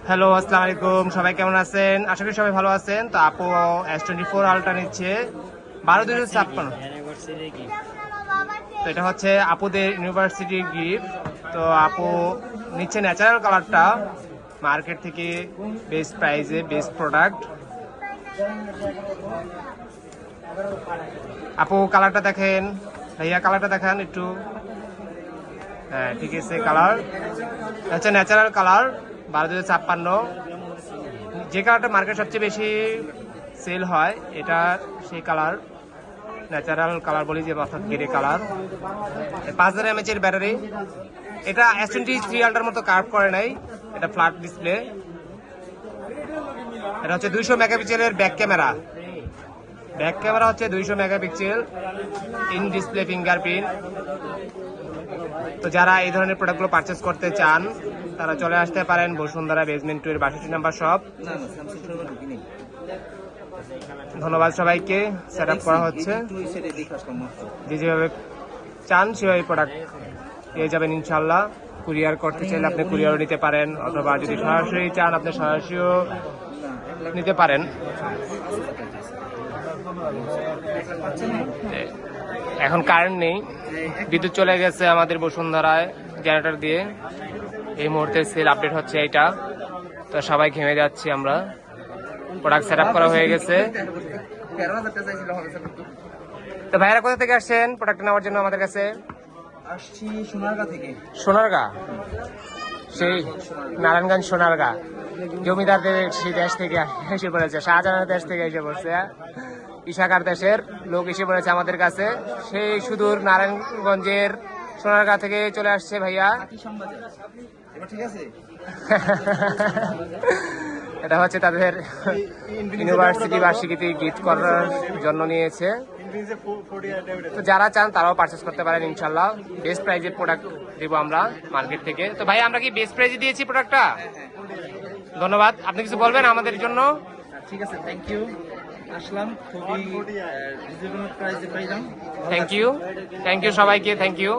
Hello, আসসালামু আলাইকুম। সবাই কেমন আছেন? আশা করি সবাই ভালো আছেন। তো আপু S24 আলট্রা নিচ্ছে 12,256। তো এটা হচ্ছে আপুদের ইউনিভার্সিটি গিফট। তো আপু নিচ্ছে ন্যাচারাল কালারটা, মার্কেট থেকে বেস্ট প্রাইসে বেস্ট প্রোডাক্ট। আপু কালারটা দেখেন, ভাইয়া কালারটা দেখান একটু। হ্যাঁ ঠিক আছে, কালার হচ্ছে ন্যাচারাল কালার 12,256। যে কালারটা মার্কেট সবচেয়ে বেশি সেল হয় এটা সেই কালার, ন্যাচারাল কালার বলি, যে অর্থাৎ গ্রে কালার। 5000 mAh এর ব্যাটারি। এটা S23 আলট্রার মতো কার্ভ করে নাই, এটা ফ্ল্যাট ডিসপ্লে। এটা হচ্ছে 200 মেগাপিক্সেলের ব্যাক ক্যামেরা। ব্যাক ক্যামেরা হচ্ছে 200 মেগাপিক্সেল, ইন ডিসপ্লে ফিঙ্গারপ্রিন্ট। তো যারা এই ধরনের প্রোডাক্টগুলো পারচেস করতে চান তারা চলে আসতে পারেন বসুন্ধরা বেসমেন্ট 2 এর 62 নাম্বার শপ। ধন্যবাদ সবাইকে। সেট আপ করা হচ্ছে, যে যেভাবে চান সেভাবে প্রোডাক্ট পেয়ে যাবেন ইনশাল্লাহ। কুরিয়ার করতে চাইলে আপনি কুরিয়ারও নিতে পারেন, অথবা যদি সরাসরি চান আপনি সরাসরিও নিতে পারেন। এখন কারেন্ট নেই, বিদ্যুৎ চলে গেছে আমাদের বসুন্ধরায় জেনারেটর দিয়ে। এই মুহূর্তে সেল আপডেট হচ্ছে এইটা। তো সবাই ঘেমে যাচ্ছি আমরা। প্রোডাক্ট সেট আপ করা হয়ে গেছে। তো ভাইরা কোথা থেকে আসছেন প্রোডাক্ট নেওয়ার জন্য আমাদের কাছে? আসছি সোনারগাঁ থেকে। সোনারগাঁ, সেই নারায়ণগঞ্জ সোনারগাঁ জমিদারদের সেই দেশ থেকে এসে পড়েছে, শাহজাহানের দেশ থেকে এসে পড়ছে। ইশাকার দেশের লোক এসে পড়েছে আমাদের কাছে, সেই সুদূর নারায়ণগঞ্জের সোনারগাঁ থেকে চলে আসছে ভাইয়া। ঠিক আছে, এটা হচ্ছে তাদের ইউনিভার্সিটি বার্ষিকীতে গিফট করার জন্য নিয়েছে। তো যারা চান তারাও পারচেস করতে পারেন ইনশাল্লাহ। বেস্ট প্রাইজের প্রোডাক্ট দেবো আমরা মার্কেট থেকে। তো ভাই আমরা কি বেস্ট প্রাইজে দিয়েছি প্রোডাক্টটা? ধন্যবাদ। আপনি কিছু বলবেন আমাদের জন্য? ঠিক আছে, থ্যাংক ইউ। আসলাম খুবই রিজনেবল প্রাইসে পাইলাম। থ্যাংক ইউ সবাইকে, থ্যাংক ইউ।